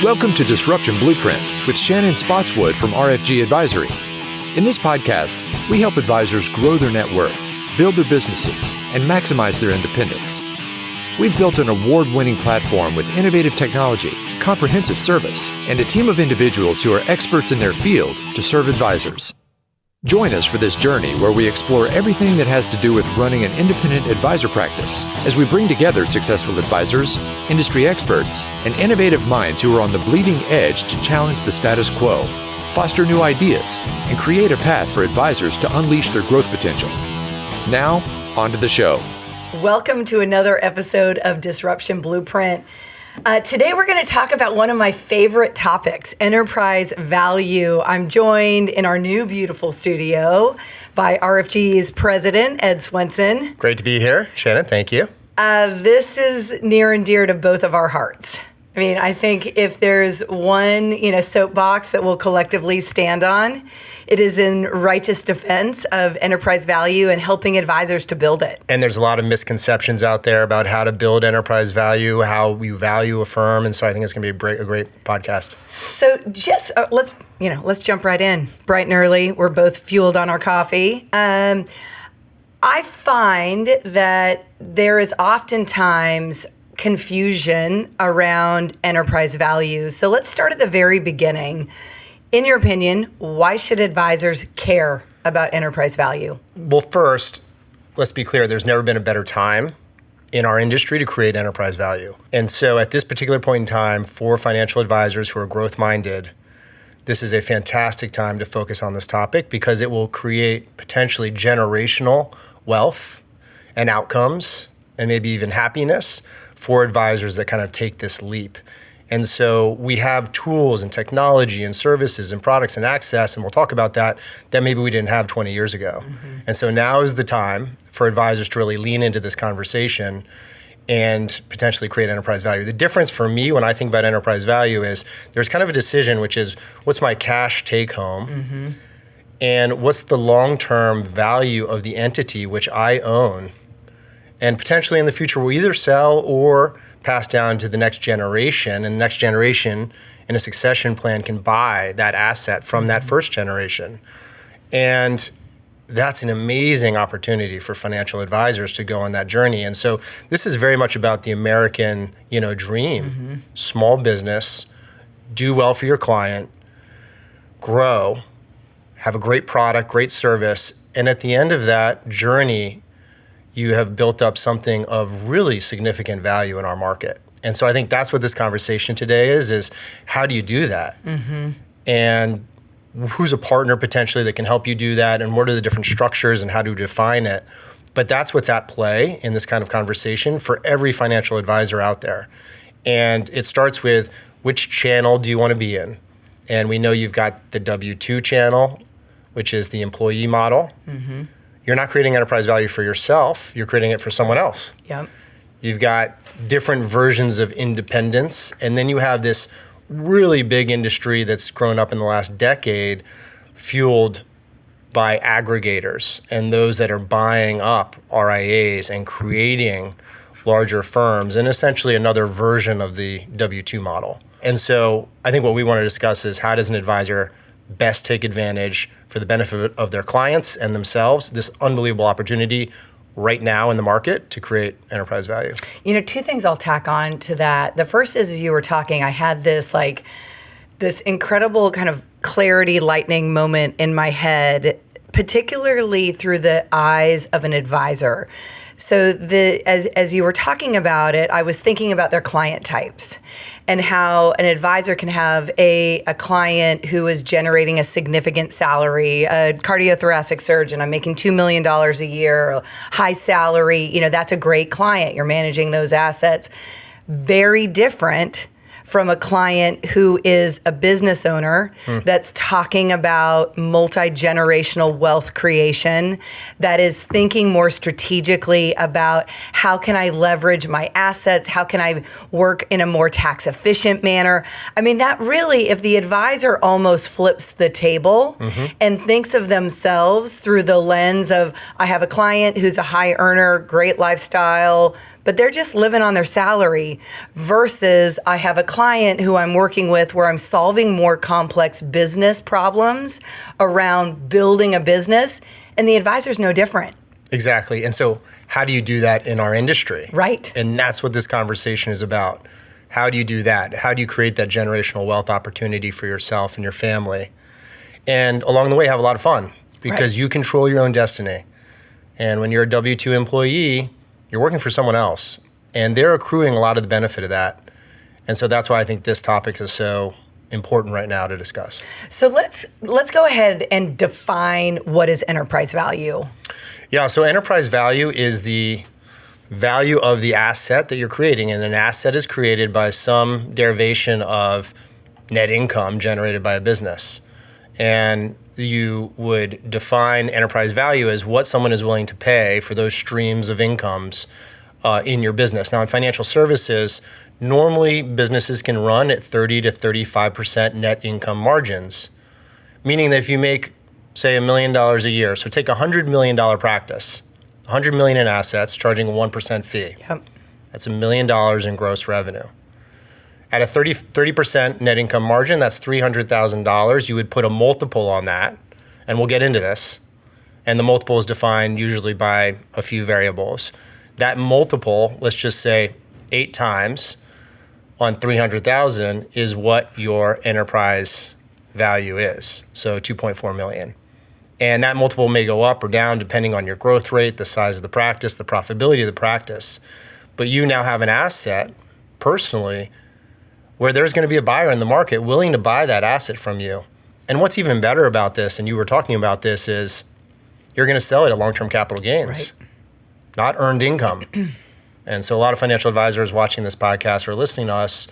Welcome to Disruption Blueprint with Shannon Spotswood from RFG Advisory. In this podcast, we help advisors grow their net worth, build their businesses, and maximize their independence. We've built an award-winning platform with innovative technology, comprehensive service, and a team of individuals who are experts in their field to serve advisors. Join us for this journey where we explore everything that has to do with running an independent advisor practice as we bring together successful advisors, industry experts, and innovative minds who are on the bleeding edge to challenge the status quo, foster new ideas, and create a path for advisors to unleash their growth potential. Now, on to the show. Welcome to another episode of Disruption Blueprint. Today we're going to talk about one of my favorite topics, enterprise value. I'm joined in our new beautiful studio by RFG's president, Ed Swenson. Great to be here, Shannon. Thank you. This is near and dear to both of our hearts. I mean, I think if there's one, soapbox that we'll collectively stand on, it is in righteous defense of enterprise value and helping advisors to build it. And there's a lot of misconceptions out there about how to build enterprise value, how we value a firm, and so I think it's going to be a great podcast. So just let's jump right in. Bright and early, we're both fueled on our coffee. I find that there is oftentimes confusion around enterprise value. So let's start at the very beginning. In your opinion, why should advisors care about enterprise value? Well, first, let's be clear, there's never been a better time in our industry to create enterprise value. And so at this particular point in time, for financial advisors who are growth-minded, this is a fantastic time to focus on this topic because it will create potentially generational wealth and outcomes and maybe even happiness for advisors that kind of take this leap. And so we have tools and technology and services and products and access, and we'll talk about that maybe we didn't have 20 years ago. Mm-hmm. And so now is the time for advisors to really lean into this conversation and potentially create enterprise value. The difference for me when I think about enterprise value is there's kind of a decision, which is what's my cash take home? Mm-hmm. And what's the long-term value of the entity which I own? And potentially in the future, we'll either sell or pass down to the next generation, and the next generation in a succession plan can buy that asset from that first generation. And that's an amazing opportunity for financial advisors to go on that journey. And so this is very much about the American, dream. Mm-hmm. Small business, do well for your client, grow, have a great product, great service, and at the end of that journey, you have built up something of really significant value in our market. And so I think that's what this conversation today is how do you do that? Mm-hmm. And who's a partner potentially that can help you do that, and what are the different structures and how do you define it? But that's what's at play in this kind of conversation for every financial advisor out there. And it starts with which channel do you want to be in? And we know you've got the W-2 channel, which is the employee model. Mm-hmm. You're not creating enterprise value for yourself, you're creating it for someone else. Yep. You've got different versions of independence, and then you have this really big industry that's grown up in the last decade, fueled by aggregators and those that are buying up RIAs and creating larger firms, and essentially another version of the W-2 model. And so I think what we want to discuss is how does an advisor best take advantage for the benefit of their clients and themselves, this unbelievable opportunity right now in the market to create enterprise value. Two things I'll tack on to that. The first is, as you were talking, I had this incredible kind of clarity lightning moment in my head, particularly through the eyes of an advisor. So as you were talking about it, I was thinking about their client types and how an advisor can have a client who is generating a significant salary, a cardiothoracic surgeon, I'm making $2 million a year, high salary, that's a great client. You're managing those assets. Very different from a client who is a business owner that's talking about multi-generational wealth creation, that is thinking more strategically about how can I leverage my assets, how can I work in a more tax efficient manner. I mean, that really, if the advisor almost flips the table and thinks of themselves through the lens of, I have a client who's a high earner, great lifestyle, but they're just living on their salary, versus I have a client who I'm working with where I'm solving more complex business problems around building a business, and the advisor's no different. Exactly. And so how do you do that in our industry? Right. And that's what this conversation is about. How do you do that? How do you create that generational wealth opportunity for yourself and your family? And along the way, have a lot of fun, because you control your own destiny. And when you're a W-2 employee, you're working for someone else, and they're accruing a lot of the benefit of that. And so that's why I think this topic is so important right now to discuss. So let's go ahead and define what is enterprise value. Yeah, so enterprise value is the value of the asset that you're creating, and an asset is created by some derivation of net income generated by a business. And you would define enterprise value as what someone is willing to pay for those streams of incomes in your business. Now, in financial services, normally businesses can run at 30 to 35% net income margins, meaning that if you make, say, $1 million a year, so take a $100 million practice, $100 million in assets, charging a 1% fee. Yep. That's $1 million in gross revenue. At a 30% net income margin, that's $300,000. You would put a multiple on that, and we'll get into this. And the multiple is defined usually by a few variables. That multiple, let's just say 8 times on 300,000, is what your enterprise value is. So 2.4 million. And that multiple may go up or down depending on your growth rate, the size of the practice, the profitability of the practice. But you now have an asset personally where there's going to be a buyer in the market willing to buy that asset from you. And what's even better about this, and you were talking about this, is you're going to sell it at long-term capital gains, not earned income. And so a lot of financial advisors watching this podcast or listening to us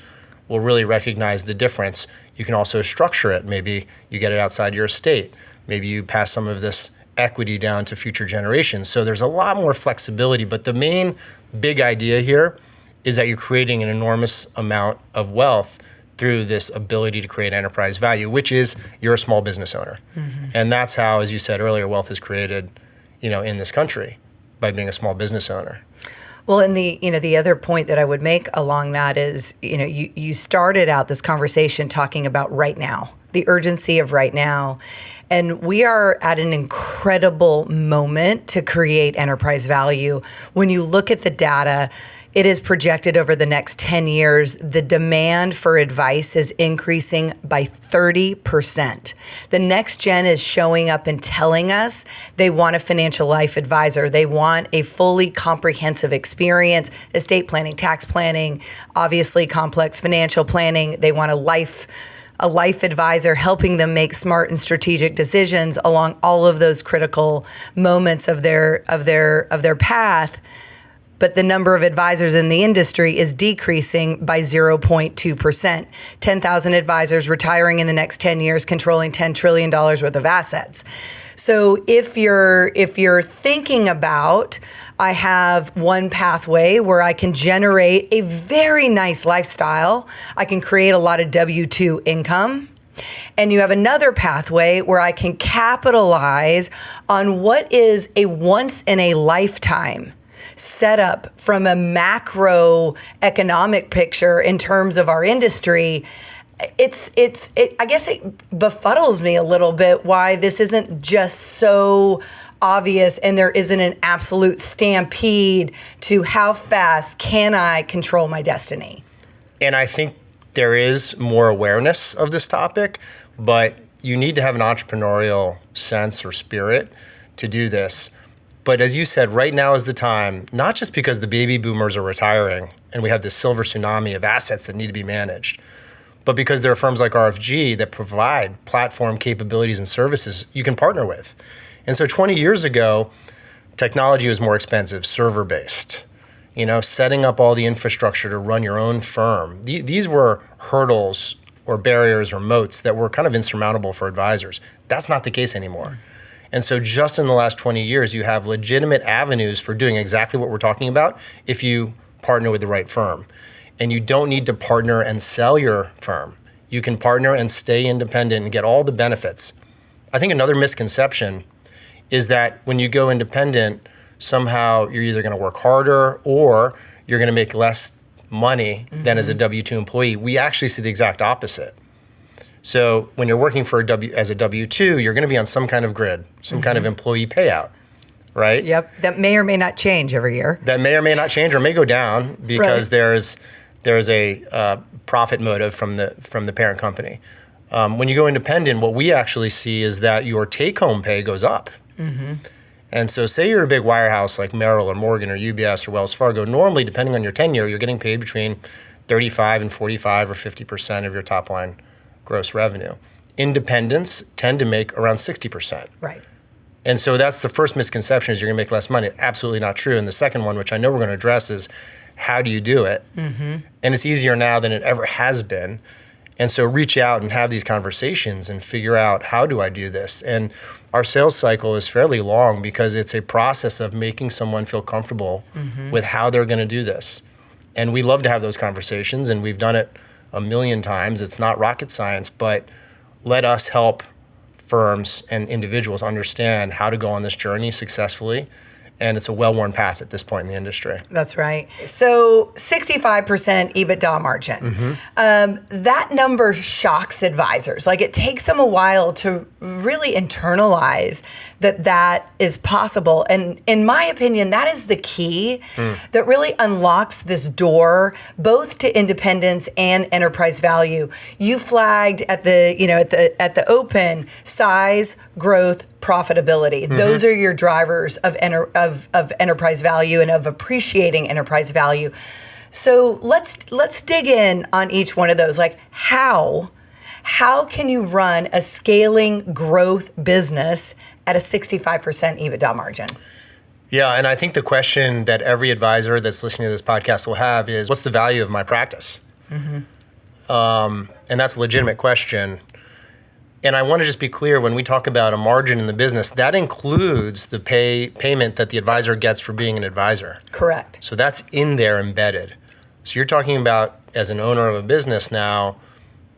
will really recognize the difference. You can also structure it. Maybe you get it outside your estate. Maybe you pass some of this equity down to future generations. So there's a lot more flexibility, but the main big idea here is that you're creating an enormous amount of wealth through this ability to create enterprise value, which is you're a small business owner. Mm-hmm. And that's how, as you said earlier, wealth is created, in this country by being a small business owner. Well, and the other point that I would make along that is, you started out this conversation talking about right now, the urgency of right now. And we are at an incredible moment to create enterprise value. When you look at the data, it is projected over the next 10 years, the demand for advice is increasing by 30%. The next gen is showing up and telling us they want a financial life advisor. They want a fully comprehensive experience, estate planning, tax planning, obviously complex financial planning. They want a life advisor helping them make smart and strategic decisions along all of those critical moments of their path. But the number of advisors in the industry is decreasing by 0.2%. 10,000 advisors retiring in the next 10 years, controlling $10 trillion worth of assets. So if you're thinking about, I have one pathway where I can generate a very nice lifestyle, I can create a lot of W-2 income, and you have another pathway where I can capitalize on what is a once in a lifetime set up from a macro economic picture in terms of our industry, I guess it befuddles me a little bit why this isn't just so obvious and there isn't an absolute stampede to how fast can I control my destiny. And I think there is more awareness of this topic, but you need to have an entrepreneurial sense or spirit to do this. But as you said, right now is the time, not just because the baby boomers are retiring and we have this silver tsunami of assets that need to be managed, but because there are firms like RFG that provide platform capabilities and services you can partner with. And so 20 years ago, technology was more expensive, server-based. Setting up all the infrastructure to run your own firm. These were hurdles or barriers or moats that were kind of insurmountable for advisors. That's not the case anymore. And so just in the last 20 years, you have legitimate avenues for doing exactly what we're talking about if you partner with the right firm. And you don't need to partner and sell your firm. You can partner and stay independent and get all the benefits. I think another misconception is that when you go independent, somehow you're either going to work harder or you're going to make less money than as a W-2 employee. We actually see the exact opposite. So when you're working for as a W-2, you're going to be on some kind of grid, some kind of employee payout, right? Yep. That may or may not change every year. That may or may not change or may go down because there's a profit motive from the parent company. When you go independent, what we actually see is that your take-home pay goes up. And so say you're a big wirehouse like Merrill or Morgan or UBS or Wells Fargo, normally, depending on your tenure, you're getting paid between 35 and 45 or 50% of your top line gross revenue. Independents tend to make around 60%. Right. And so that's the first misconception, is you're going to make less money. Absolutely not true. And the second one, which I know we're going to address, is how do you do it? And it's easier now than it ever has been. And so reach out and have these conversations and figure out, how do I do this? And our sales cycle is fairly long because it's a process of making someone feel comfortable with how they're going to do this. And we love to have those conversations, and we've done it a million times. It's not rocket science, but let us help firms and individuals understand how to go on this journey successfully. And it's a well-worn path at this point in the industry. That's right. So 65% EBITDA margin. That number shocks advisors. Like, it takes them a while to really internalize that is possible. And in my opinion, that is the key that really unlocks this door both to independence and enterprise value. You flagged at the open size, growth, profitability. Those are your drivers of enterprise value and of appreciating enterprise value. So let's dig in on each one of those. Like, how can you run a scaling growth business at a 65% EBITDA margin? Yeah, and I think the question that every advisor that's listening to this podcast will have is, what's the value of my practice? And that's a legitimate question. And I want to just be clear, when we talk about a margin in the business, that includes the payment that the advisor gets for being an advisor. Correct. So that's in there embedded. So you're talking about, as an owner of a business now,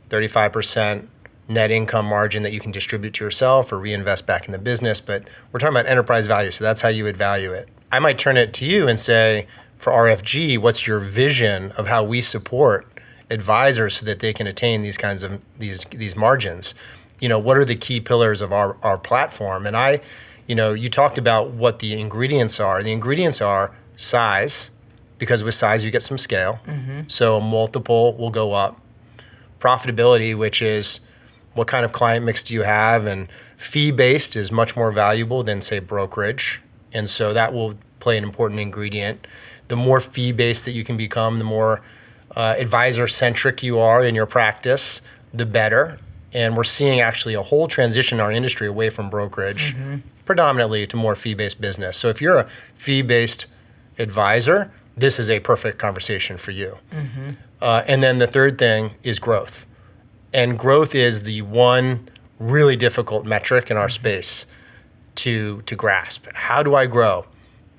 35% net income margin that you can distribute to yourself or reinvest back in the business. But we're talking about enterprise value, so that's how you would value it. I might turn it to you and say, for RFG, what's your vision of how we support advisors so that they can attain these kinds of these margins? What are the key pillars of our platform? And you talked about what the ingredients are. The ingredients are size, because with size you get some scale. So a multiple will go up. Profitability, which is what kind of client mix do you have, and fee-based is much more valuable than, say, brokerage. And so that will play an important ingredient. The more fee-based that you can become, the more advisor-centric you are in your practice, the better. And we're seeing actually a whole transition in our industry away from brokerage, predominantly to more fee-based business. So if you're a fee-based advisor, this is a perfect conversation for you. And then the third thing is growth. And growth is the one really difficult metric in our space to grasp. How do I grow?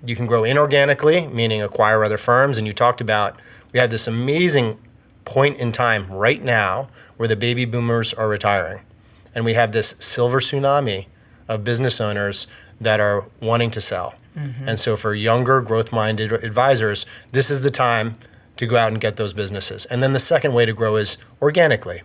You can grow inorganically, meaning acquire other firms. And you talked about, we have this amazing point in time right now where the baby boomers are retiring. And we have this silver tsunami of business owners that are wanting to sell. And so for younger, growth-minded advisors, this is the time to go out and get those businesses. And then the second way to grow is organically.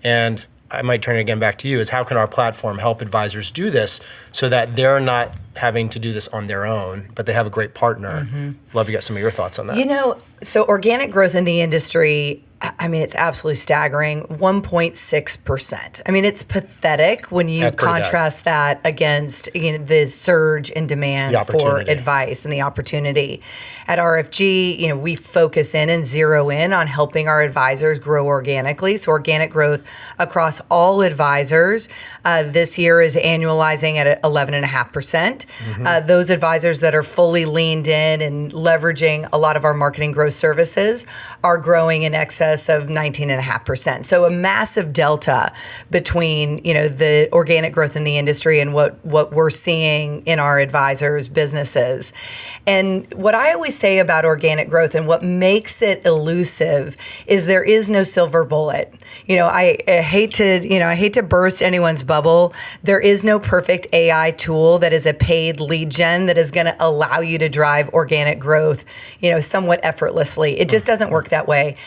And I might turn it again back to you, is how can our platform help advisors do this so that they're not having to do this on their own, but they have a great partner? Love to get some of your thoughts on that. So organic growth in the industry, I mean, it's absolutely staggering, 1.6%. I mean, it's pathetic when you contrast that against the surge in demand for advice and the opportunity. At RFG, we focus in and zero in on helping our advisors grow organically. So organic growth across all advisors this year is annualizing at 11.5%. Those advisors that are fully leaned in and leveraging a lot of our marketing growth services are growing in excess excess of 19.5%. So a massive delta between, the organic growth in the industry and what we're seeing in our advisors' businesses. And what I always say about organic growth and what makes it elusive is there is no silver bullet. I hate to burst anyone's bubble. There is no perfect AI tool that is a paid lead gen that is going to allow you to drive organic growth, somewhat effortlessly. It just doesn't work that way.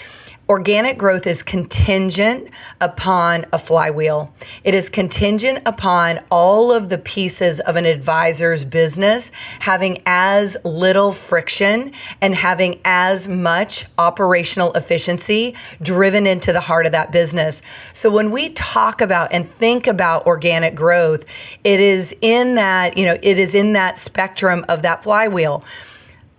Organic growth is contingent upon a flywheel. It is contingent upon all of the pieces of an advisor's business having as little friction and having as much operational efficiency driven into the heart of that business. So when we talk about and think about organic growth, it is in that spectrum of that flywheel.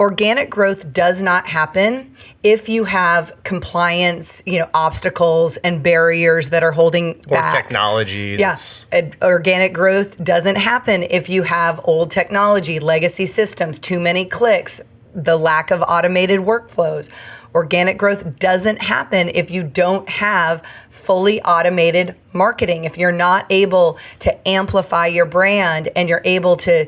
Organic growth does not happen if you have compliance, obstacles and barriers that are holding back. Or technology. Yes. Organic growth doesn't happen if you have old technology, legacy systems, too many clicks, the lack of automated workflows. Organic growth doesn't happen if you don't have fully automated marketing, if you're not able to amplify your brand and you're able to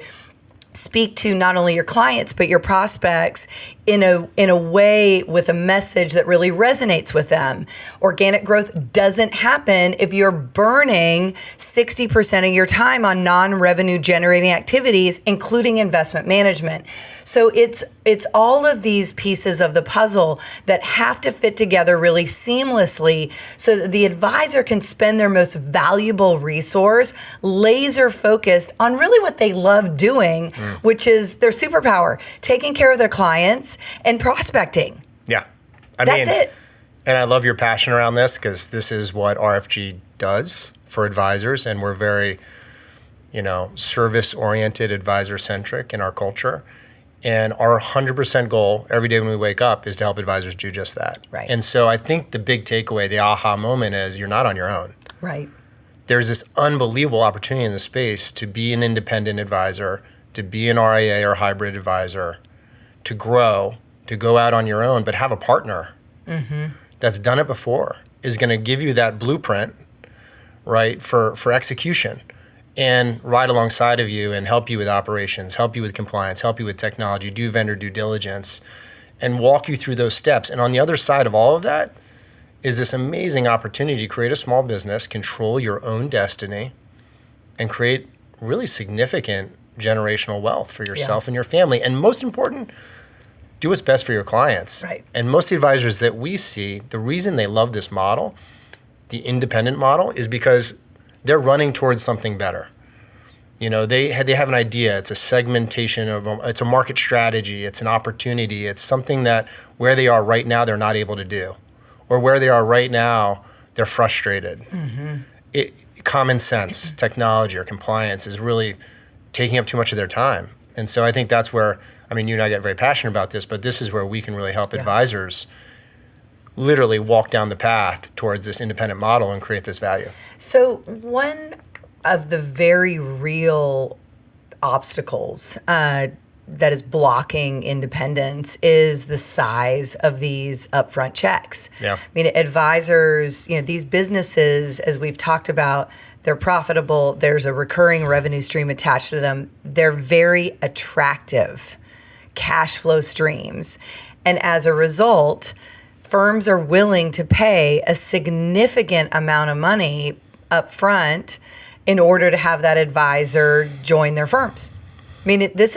speak to not only your clients but your prospects in a way with a message that really resonates with them. Organic growth doesn't happen if you're burning 60% of your time on non-revenue generating activities, including investment management. So it's all of these pieces of the puzzle that have to fit together really seamlessly so that the advisor can spend their most valuable resource laser focused on really what they love doing, which is their superpower, taking care of their clients and prospecting. Yeah. That's it. And I love your passion around this because this is what RFG does for advisors. And we're very, service-oriented, advisor-centric in our culture. And our 100% goal every day when we wake up is to help advisors do just that. Right. And so I think the big takeaway, the aha moment is you're not on your own. Right. There's this unbelievable opportunity in the space to be an independent advisor, to be an RIA or hybrid advisor, to grow, to go out on your own, but have a partner that's done it before, is going to give you that blueprint, right, for execution and ride alongside of you and help you with operations, help you with compliance, help you with technology, do vendor due diligence, and walk you through those steps. And on the other side of all of that is this amazing opportunity to create a small business, control your own destiny, and create really significant generational wealth for yourself and your family. And most important, do what's best for your clients. Right. And most advisors that we see, the reason they love this model, the independent model, is because they're running towards something better. They have an idea. It's a segmentation it's a market strategy. It's an opportunity. It's something that where they are right now, they're not able to do, or where they are right now, they're frustrated. Common sense, technology, or compliance is really taking up too much of their time. And so I think that's where, you and I get very passionate about this, but this is where we can really help advisors literally walk down the path towards this independent model and create this value. So one of the very real obstacles that is blocking independence is the size of these upfront checks. Yeah. Advisors, these businesses, as we've talked about, they're profitable. There's a recurring revenue stream attached to them. They're very attractive cash flow streams. And as a result, firms are willing to pay a significant amount of money up front in order to have that advisor join their firms. This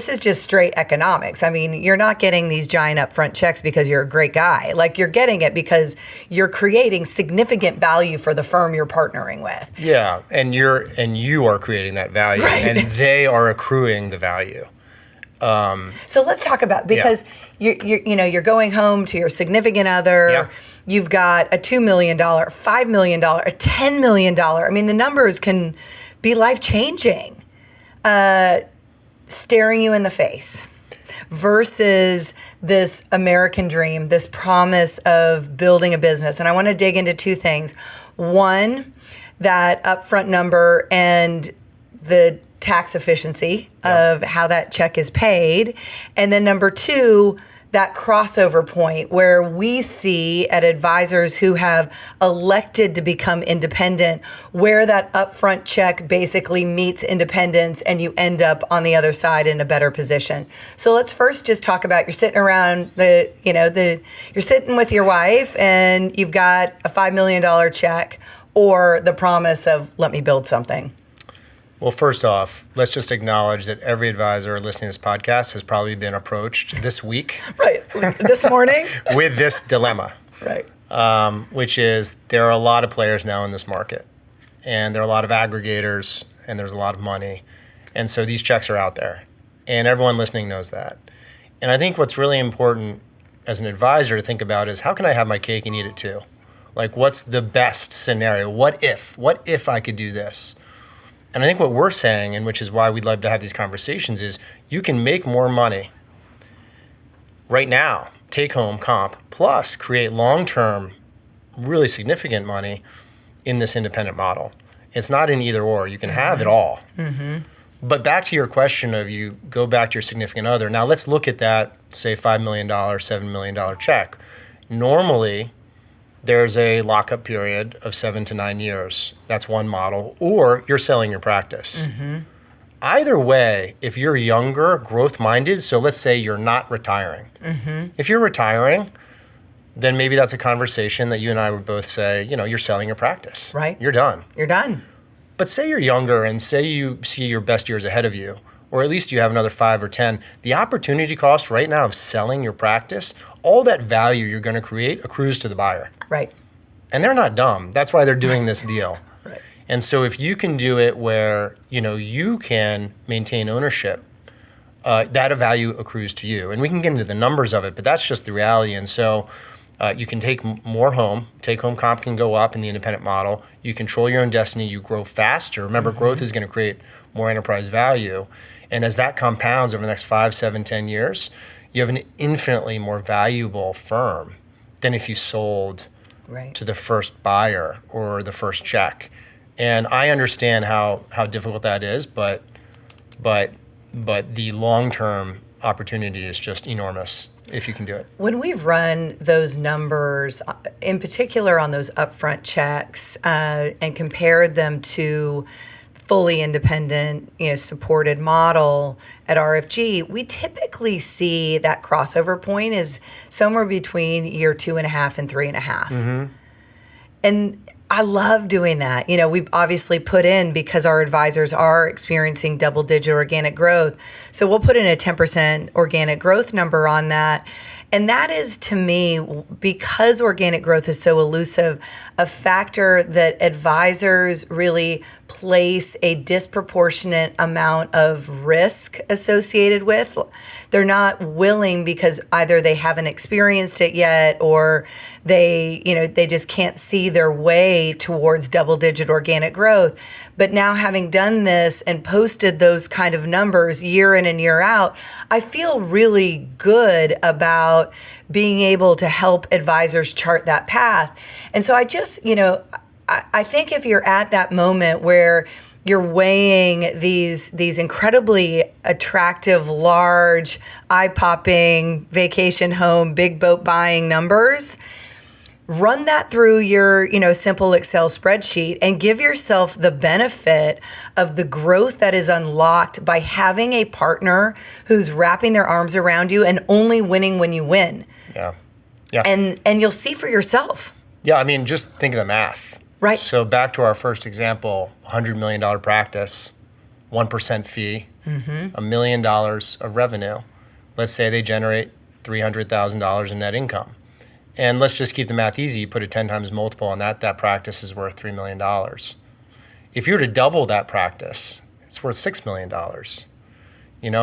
is just straight economics. You're not getting these giant upfront checks because you're a great guy. You're getting it because you're creating significant value for the firm you're partnering with. Yeah, and you are creating that value, right. And they are accruing the value. So let's talk about, because you're going home to your significant other. Yeah. You've got a $2 million, $5 million, a $10 million. The numbers can be life-changing. Staring you in the face versus this American dream, this promise of building a business. And I want to dig into two things. One, that upfront number and the tax efficiency of how that check is paid. And then number two, that crossover point where we see at advisors who have elected to become independent, where that upfront check basically meets independence and you end up on the other side in a better position. So let's first just talk about, you're sitting around you're sitting with your wife and you've got a $5 million check or the promise of, let me build something. Well, first off, let's just acknowledge that every advisor listening to this podcast has probably been approached this week. Right. This morning. With this dilemma. Right. Which is there are a lot of players now in this market. And there are a lot of aggregators and there's a lot of money. And so these checks are out there. And everyone listening knows that. And I think what's really important as an advisor to think about is how can I have my cake and eat it too? Like what's the best scenario? What if I could do this? And I think what we're saying, and which is why we'd love to have these conversations, is you can make more money right now, take home comp, plus create long-term, really significant money in this independent model. It's not an either or. You can have it all. Mm-hmm. But back to your question of you go back to your significant other. Now let's look at that, say $5 million, $7 million check. Normally, there's a lockup period of 7 to 9 years. That's one model. Or you're selling your practice. Mm-hmm. Either way, if you're younger, growth-minded, so let's say you're not retiring. Mm-hmm. If you're retiring, then maybe that's a conversation that you and I would both say, you're selling your practice. Right. You're done. You're done. But say you're younger and say you see your best years ahead of you, or at least you have another 5 or 10, the opportunity cost right now of selling your practice, all that value you're going to create accrues to the buyer. Right. And they're not dumb. That's why they're doing this deal. Right. And so if you can do it where, you can maintain ownership, that value accrues to you. And we can get into the numbers of it, but that's just the reality. And so you can take more home. Take-home comp can go up in the independent model. You control your own destiny. You grow faster. Remember, growth is going to create more enterprise value. And as that compounds over the next 5, 7, 10 years, you have an infinitely more valuable firm than if you sold to the first buyer or the first check. And I understand how difficult that is, but the long-term opportunity is just enormous if you can do it. When we've run those numbers, in particular on those upfront checks, and compared them to fully independent, supported model at RFG, we typically see that crossover point is somewhere between year 2.5 and 3.5. Mm-hmm. And I love doing that. We've obviously put in, because our advisors are experiencing double-digit organic growth. So we'll put in a 10% organic growth number on that. And that is, to me, because organic growth is so elusive, a factor that advisors really place a disproportionate amount of risk associated with. They're not willing because either they haven't experienced it yet, or they just can't see their way towards double-digit organic growth. But now, having done this and posted those kind of numbers year in and year out, I feel really good about being able to help advisors chart that path. And so I just, I think if you're at that moment where you're weighing these incredibly attractive, large, eye-popping vacation home, big boat buying numbers, run that through your, simple Excel spreadsheet and give yourself the benefit of the growth that is unlocked by having a partner who's wrapping their arms around you and only winning when you win. Yeah. And you'll see for yourself. Yeah, just think of the math. Right. So back to our first example, $100 million practice, 1% fee, $1 million of revenue. Let's say they generate $300,000 in net income. And let's just keep the math easy. You put a 10 times multiple on that practice is worth $3 million. If you were to double that practice, it's worth $6 million.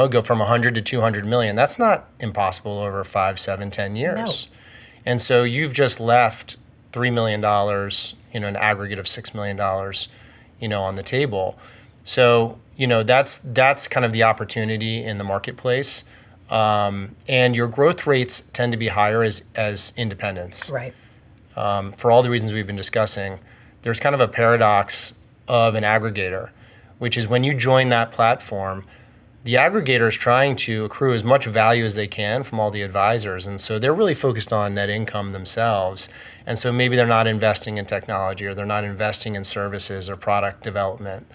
Go from 100 to 200 million. That's not impossible over 5, 7, 10 years. No. And so you've just left $3 million, an aggregate of $6 million, on the table. So, that's kind of the opportunity in the marketplace. And your growth rates tend to be higher as independents. Right. For all the reasons we've been discussing, there's kind of a paradox of an aggregator, which is when you join that platform, the aggregator is trying to accrue as much value as they can from all the advisors. And so they're really focused on net income themselves. And so maybe they're not investing in technology, or they're not investing in services or product development.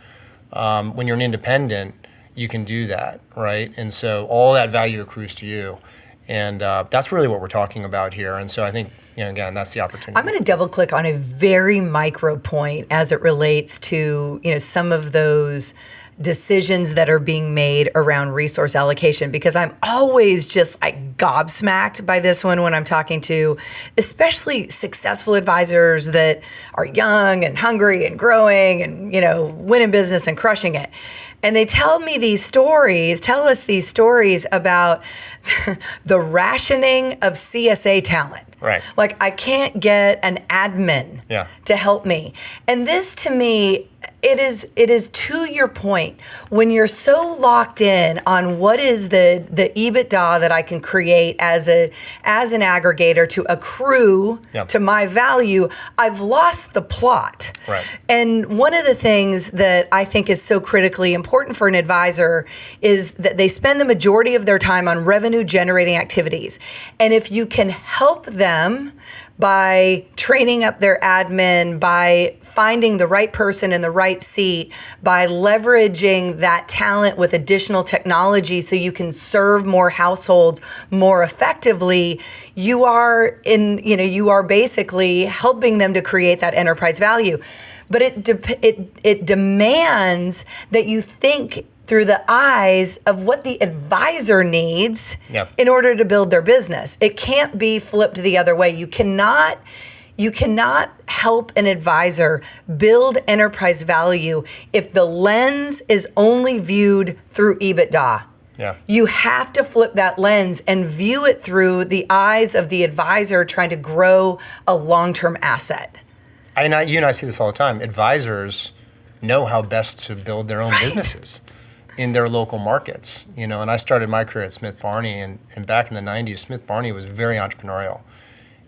When you're an independent, you can do that, right? And so all that value accrues to you. And that's really what we're talking about here. And so I think, again, that's the opportunity. I'm going to double click on a very micro point as it relates to, some of those decisions that are being made around resource allocation, because I'm always just like gobsmacked by this one when I'm talking to especially successful advisors that are young and hungry and growing and, winning business and crushing it. And they tell us these stories about the rationing of CSA talent. Right. Like, I can't get an admin to help me. And this, to me, it is to your point, when you're so locked in on what is the EBITDA that I can create as an aggregator to accrue to my value, I've lost the plot. Right. And one of the things that I think is so critically important for an advisor is that they spend the majority of their time on revenue generating activities. And if you can help them by training up their admin, by finding the right person in the right seat, by leveraging that talent with additional technology so you can serve more households more effectively, you are basically helping them to create that enterprise value. But it demands that you think through the eyes of what the advisor needs in order to build their business. It can't be flipped the other way. You cannot help an advisor build enterprise value if the lens is only viewed through EBITDA. Yeah. You have to flip that lens and view it through the eyes of the advisor trying to grow a long-term asset. You and I see this all the time. Advisors know how best to build their own businesses in their local markets. And I started my career at Smith Barney, and back in the 90s, Smith Barney was very entrepreneurial.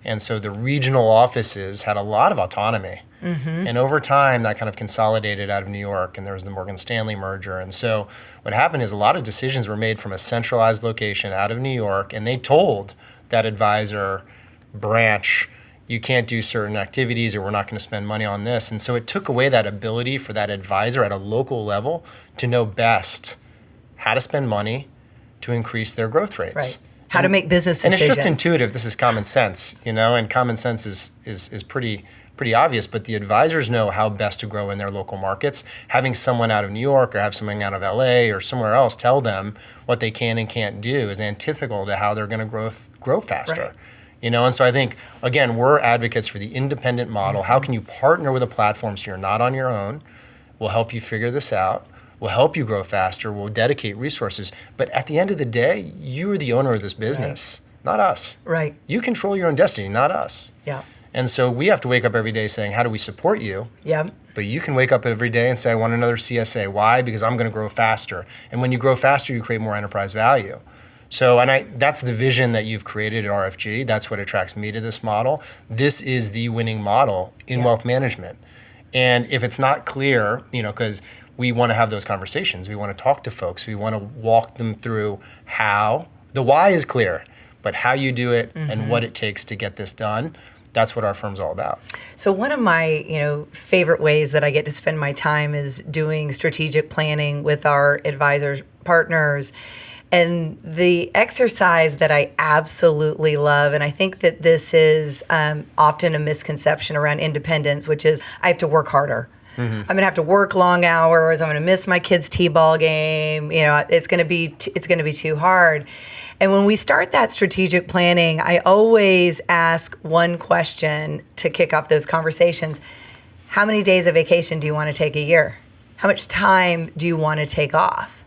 And so the regional offices had a lot of autonomy. Mm-hmm. And over time, that kind of consolidated out of New York, and there was the Morgan Stanley merger. And so what happened is a lot of decisions were made from a centralized location out of New York, and they told that advisor branch, you can't do certain activities, or we're not going to spend money on this. And so it took away that ability for that advisor at a local level to know best how to spend money to increase their growth rates. Right. How to make business decisions. decisions. And it's just intuitive. This is common sense, and common sense is pretty obvious, but the advisors know how best to grow in their local markets. Having someone out of New York or have someone out of LA or somewhere else tell them what they can and can't do is antithetical to how they're going to grow faster. Right. And so I think, again, we're advocates for the independent model. How can you partner with a platform so you're not on your own? We'll help you figure this out. We'll help you grow faster. We'll dedicate resources. But at the end of the day, you are the owner of this business, not us. Right. You control your own destiny, not us. Yeah. And so we have to wake up every day saying, how do we support you? Yeah. But you can wake up every day and say, I want another CSA. Why? Because I'm going to grow faster. And when you grow faster, you create more enterprise value. So, that's the vision that you've created at RFG. That's what attracts me to this model. This is the winning model in wealth management. And if it's not clear, because we want to have those conversations, we want to talk to folks, we want to walk them through how. The why is clear, but how you do it and what it takes to get this done, that's what our firm's all about. So one of my, favorite ways that I get to spend my time is doing strategic planning with our advisors, partners. And the exercise that I absolutely love, and I think that this is often a misconception around independence, which is I have to work harder. Mm-hmm. I'm gonna have to work long hours. I'm gonna miss my kid's t-ball game. It's gonna be too hard. And when we start that strategic planning, I always ask one question to kick off those conversations: how many days of vacation do you want to take a year? How much time do you want to take off?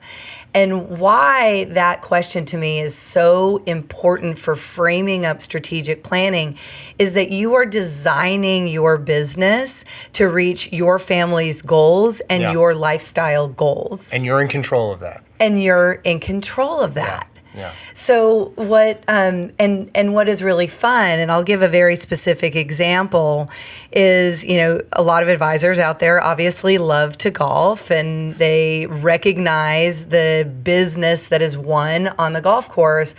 And why that question to me is so important for framing up strategic planning is that you are designing your business to reach your family's goals and your lifestyle goals. And you're in control of that. And you're in control of that. Yeah. So what and what is really fun, and I'll give a very specific example, is a lot of advisors out there obviously love to golf and they recognize the business that is won on the golf course.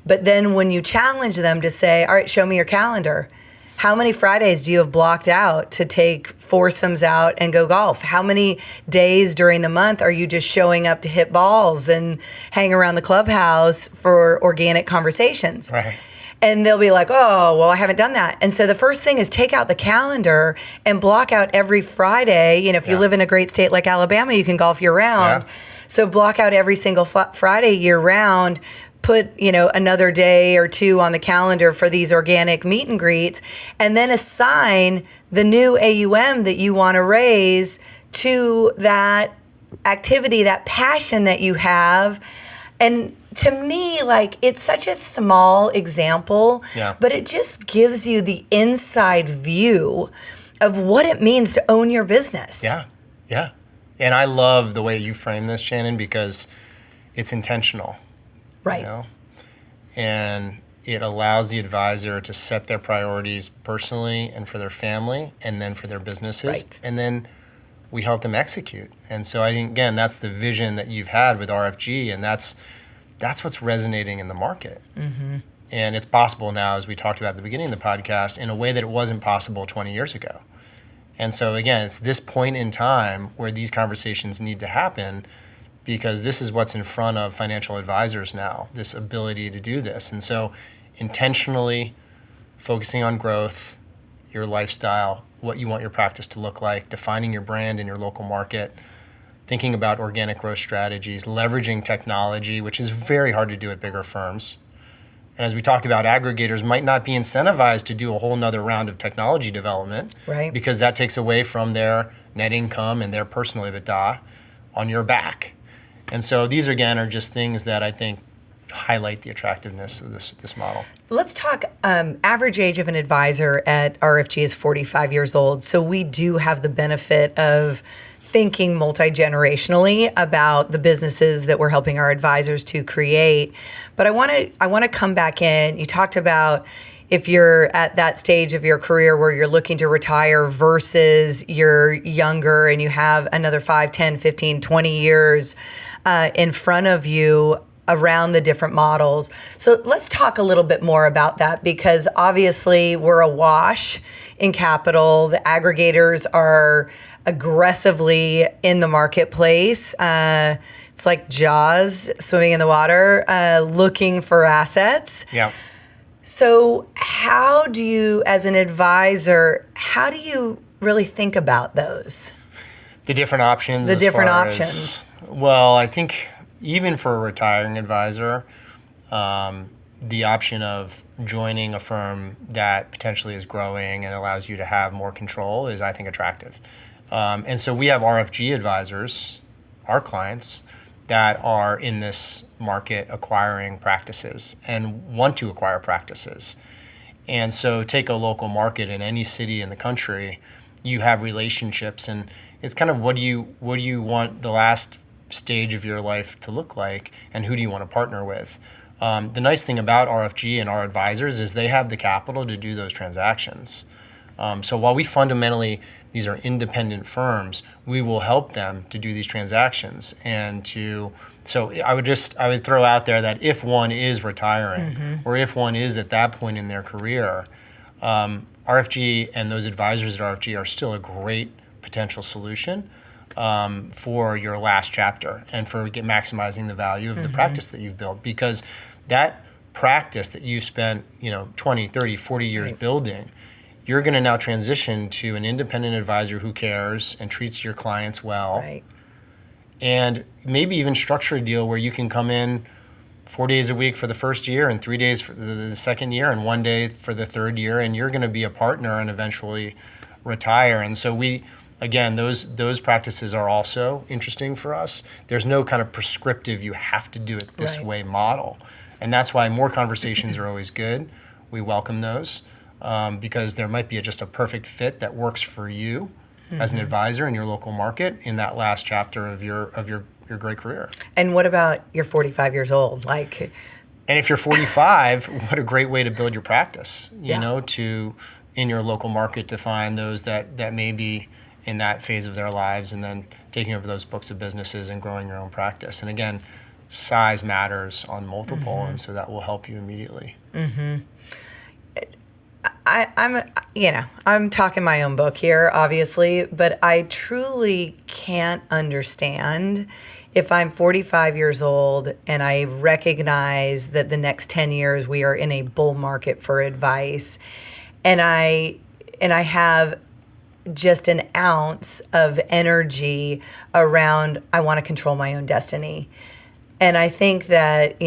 But then when you challenge them to say, all right, show me your calendar. How many Fridays do you have blocked out to take foursomes out and go golf? How many days during the month are you just showing up to hit balls and hang around the clubhouse for organic conversations? Right. And they'll be like, oh, well, I haven't done that. And so the first thing is take out the calendar and block out every Friday. If you live in a great state like Alabama, you can golf year round. Yeah. So block out every single Friday year round. Put another day or two on the calendar for these organic meet and greets, and then assign the new AUM that you want to raise to that activity, that passion that you have. And to me, it's such a small example, but it just gives you the inside view of what it means to own your business. Yeah. And I love the way you frame this, Shannon, because it's intentional. Right. And it allows the advisor to set their priorities personally and for their family and then for their businesses. Right. And then we help them execute. And so I think, again, that's the vision that you've had with RFG, and that's what's resonating in the market. Mm-hmm. And it's possible now, as we talked about at the beginning of the podcast, in a way that it wasn't possible 20 years ago. And so, again, it's this point in time where these conversations need to happen, because this is what's in front of financial advisors now, this ability to do this. And so intentionally focusing on growth, your lifestyle, what you want your practice to look like, defining your brand in your local market, thinking about organic growth strategies, leveraging technology, which is very hard to do at bigger firms. And as we talked about, aggregators might not be incentivized to do a whole nother round of technology development, right, because that takes away from their net income and their personal EBITDA on your back. And so these, again, are just things that I think highlight the attractiveness of this model. Let's talk average age of an advisor at RFG is 45 years old. So we do have the benefit of thinking multi-generationally about the businesses that we're helping our advisors to create. But I want to come back in. You talked about if you're at that stage of your career where you're looking to retire versus you're younger and you have another 5, 10, 15, 20 years in front of you around the different models. So let's talk a little bit more about that, because obviously we're awash in capital. The aggregators are aggressively in the marketplace. It's like Jaws swimming in the water, looking for assets. Yeah. So how do you, as an advisor, how do you really think about those? The different options. The different options. Well, I think even for a retiring advisor, the option of joining a firm that potentially is growing and allows you to have more control is, I think, attractive. And so we have RFG advisors, our clients, that are in this market acquiring practices and want to acquire practices. And so take a local market in any city in the country, you have relationships, and it's kind of what do you want the last stage of your life to look like, and who do you want to partner with? The nice thing about RFG and our advisors is they have the capital to do those transactions. So while we fundamentally, these are independent firms, we will help them to do these transactions. So I would throw out there that if one is retiring, or if one is at that point in their career, RFG and those advisors at RFG are still a great potential solution for your last chapter and for maximizing the value of the practice that you've built. Because that practice that you spent 20, 30, 40 years building, you're going to now transition to an independent advisor who cares and treats your clients well. Right. And maybe even structure a deal where you can come in 4 days a week for the first year and 3 days for the second year and 1 day for the third year, and you're going to be a partner and eventually retire. And so those practices are also interesting for us. There's no kind of prescriptive, you have to do it this way model. And that's why more conversations are always good. We welcome those. Because there might be just a perfect fit that works for you as an advisor in your local market in that last chapter of your great career. And what about you're 45 years old? And if you're 45, what a great way to build your practice, Yeah. in your local market to find those that may be in that phase of their lives, and then taking over those books of businesses and growing your own practice. And again, size matters on multiple, and so that will help you immediately. I'm talking my own book here, obviously, but I truly can't understand if I'm 45 years old and I recognize that the next 10 years we are in a bull market for advice, and I have just an ounce of energy around I want to control my own destiny. And I think that,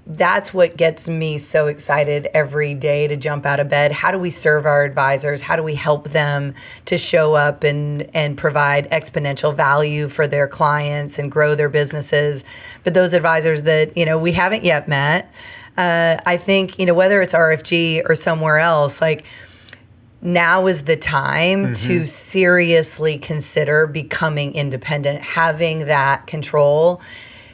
that's what gets me so excited every day to jump out of bed. How do we serve our advisors? How do we help them to show up and provide exponential value for their clients and grow their businesses? But those advisors that, we haven't yet met, I think, whether it's RFG or somewhere else, like, now is the time to seriously consider becoming independent, having that control.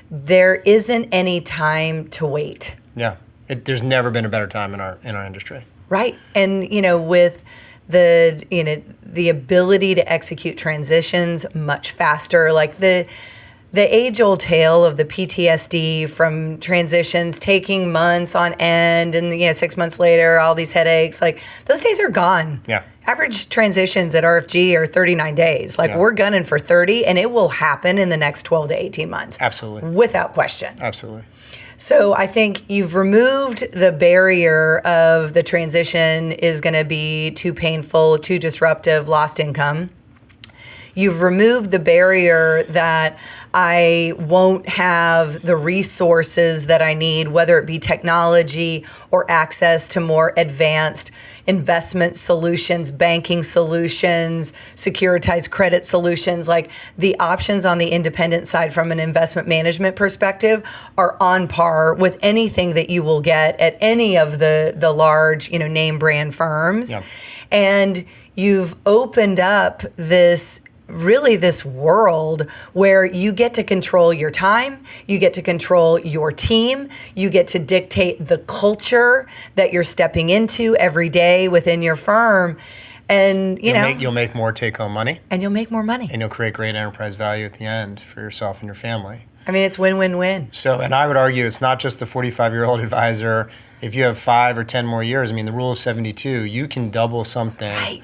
There isn't any time to wait. Yeah, there's never been a better time in our industry. Right, and with the ability to execute transitions much faster, like the age-old tale of the PTSD from transitions taking months on end, and 6 months later, all these headaches, like those days are gone. Yeah. Average transitions at RFG are 39 days. Like we're gunning for 30, and it will happen in the next 12 to 18 months. Absolutely. Without question. Absolutely. So I think you've removed the barrier of the transition is going to be too painful, too disruptive, lost income. You've removed the barrier that I won't have the resources that I need, whether it be technology or access to more advanced investment solutions, banking solutions, securitized credit solutions. Like the options on the independent side from an investment management perspective are on par with anything that you will get at any of the large, name brand firms. Yeah. And you've opened up this world where you get to control your time, you get to control your team, you get to dictate the culture that you're stepping into every day within your firm. And you'll make more take-home money. And you'll make more money. And you'll create great enterprise value at the end for yourself and your family. I mean, it's win-win-win. So, and I would argue it's not just the 45-year-old advisor. If you have 5 or 10 more years, the rule of 72, you can double something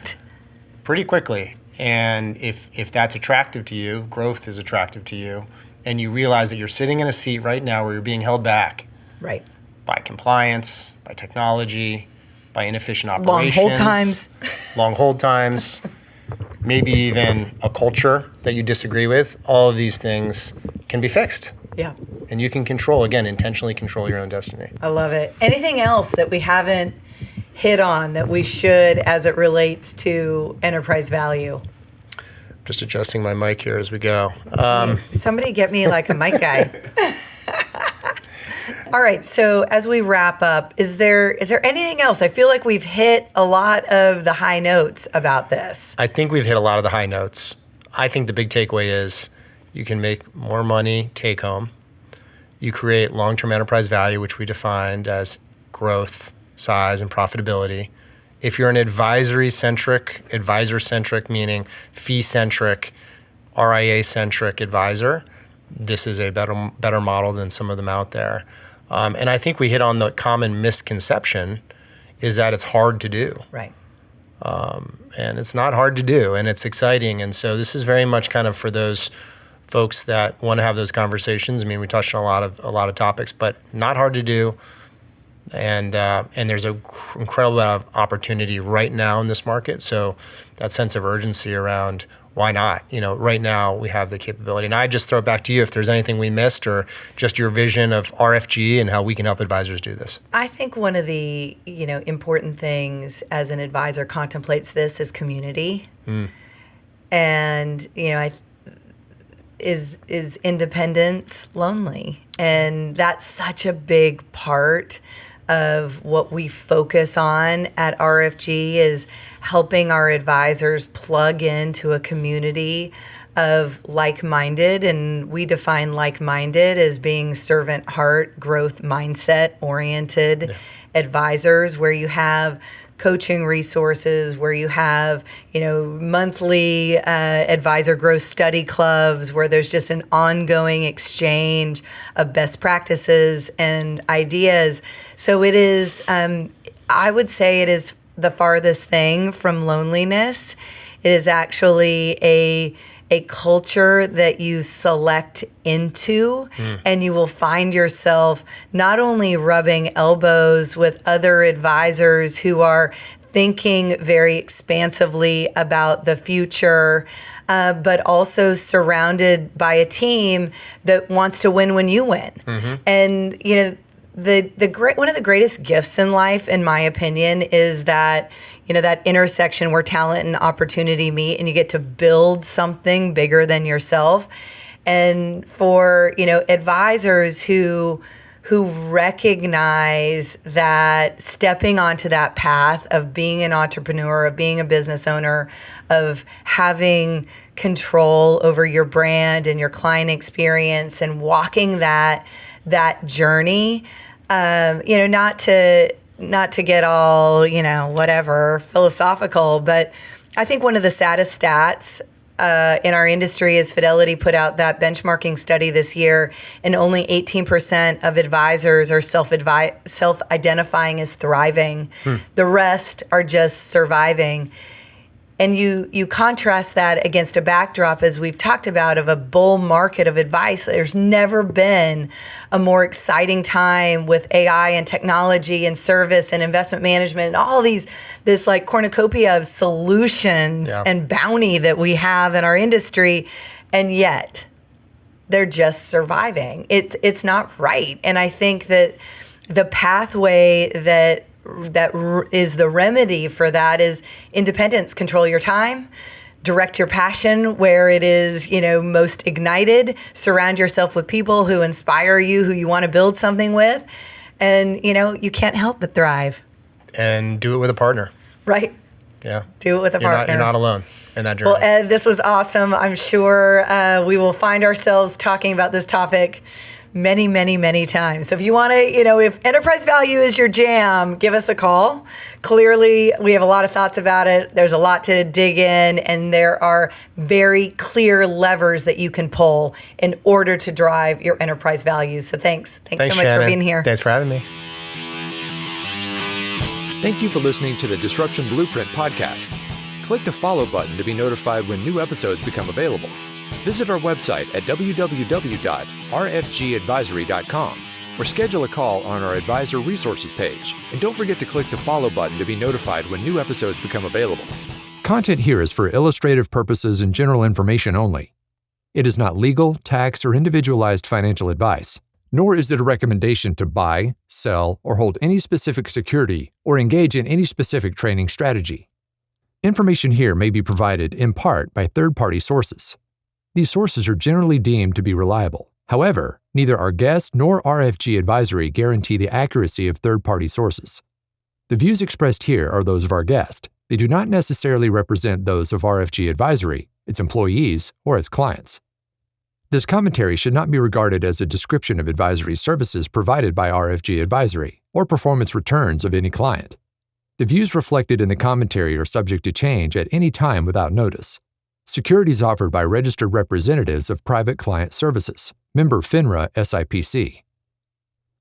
pretty quickly. And if that's attractive to you, growth is attractive to you, and you realize that you're sitting in a seat right now where you're being held back by compliance, by technology, by inefficient operations. Long hold times, maybe even a culture that you disagree with, all of these things can be fixed. Yeah. And you can intentionally control your own destiny. I love it. Anything else that we haven't hit on that we should as it relates to enterprise value? Just adjusting my mic here as we go. Somebody get me like a mic guy. All right, so as we wrap up, is there anything else? I feel like we've hit a lot of the high notes about this. I think we've hit a lot of the high notes. I think the big takeaway is you can make more money take home. You create long-term enterprise value, which we defined as growth, size, and profitability. If you're an advisor-centric, meaning fee-centric, RIA-centric advisor, this is a better model than some of them out there. And I think we hit on the common misconception is that it's hard to do. Right. And it's not hard to do, and it's exciting. And so this is very much kind of for those folks that want to have those conversations. We touched on a lot of topics, but not hard to do. And there's an incredible amount of opportunity right now in this market. So that sense of urgency around why not? Right now we have the capability. And I just throw it back to you if there's anything we missed or just your vision of RFG and how we can help advisors do this. I think one of the important things as an advisor contemplates this is community. And is independence lonely? And that's such a big part of what we focus on at RFG is helping our advisors plug into a community of like-minded, and we define like-minded as being servant heart, growth mindset oriented advisors, where you have coaching resources, where you have, monthly advisor growth study clubs, where there's just an ongoing exchange of best practices and ideas. So it is, I would say it is the farthest thing from loneliness. It is actually a culture that you select into, and you will find yourself not only rubbing elbows with other advisors who are thinking very expansively about the future, but also surrounded by a team that wants to win when you win. And one of the greatest gifts in life, in my opinion, is that that intersection where talent and opportunity meet, and you get to build something bigger than yourself. And for advisors who recognize that stepping onto that path of being an entrepreneur, of being a business owner, of having control over your brand and your client experience, and walking that journey, not to get all, whatever, philosophical, but I think one of the saddest stats in our industry is Fidelity put out that benchmarking study this year, and only 18% of advisors are self-identifying as thriving. The rest are just surviving. And you contrast that against a backdrop, as we've talked about, of a bull market of advice. There's never been a more exciting time with AI and technology and service and investment management and all this like cornucopia of solutions and bounty that we have in our industry. And yet they're just surviving. It's not right. And I think that the pathway that is the remedy for that is independence. Control your time, direct your passion where it is, most ignited, surround yourself with people who inspire you, who you want to build something with, and you can't help but thrive. And do it with a partner. Right. Yeah. Do it with a partner. You're not alone in that journey. Well, Ed, this was awesome. I'm sure we will find ourselves talking about this topic many, many, many times. So if you want to, if enterprise value is your jam, give us a call. Clearly, we have a lot of thoughts about it. There's a lot to dig in, and there are very clear levers that you can pull in order to drive your enterprise value. So thanks so much, Shannon, for being here. Thanks for having me. Thank you for listening to the Disruption Blueprint podcast. Click the follow button to be notified when new episodes become available. Visit our website at www.rfgadvisory.com or schedule a call on our advisor resources page. And don't forget to click the follow button to be notified when new episodes become available. Content here is for illustrative purposes and general information only. It is not legal, tax, or individualized financial advice, nor is it a recommendation to buy, sell, or hold any specific security or engage in any specific trading strategy. Information here may be provided in part by third-party sources. These sources are generally deemed to be reliable. However, neither our guest nor RFG Advisory guarantee the accuracy of third-party sources. The views expressed here are those of our guest. They do not necessarily represent those of RFG Advisory, its employees, or its clients. This commentary should not be regarded as a description of advisory services provided by RFG Advisory or performance returns of any client. The views reflected in the commentary are subject to change at any time without notice. Securities offered by registered representatives of Private Client Services, member FINRA SIPC.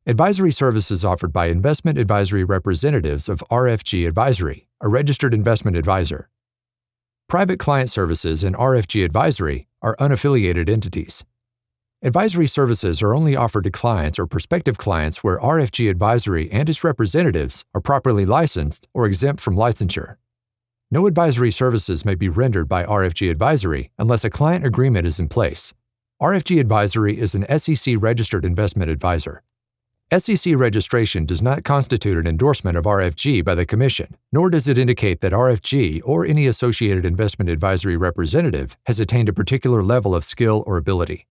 Advisory services offered by investment advisory representatives of RFG Advisory, a registered investment advisor. Private Client Services and RFG Advisory are unaffiliated entities. Advisory services are only offered to clients or prospective clients where RFG Advisory and its representatives are properly licensed or exempt from licensure. No advisory services may be rendered by RFG Advisory unless a client agreement is in place. RFG Advisory is an SEC-registered investment advisor. SEC registration does not constitute an endorsement of RFG by the Commission, nor does it indicate that RFG or any associated investment advisory representative has attained a particular level of skill or ability.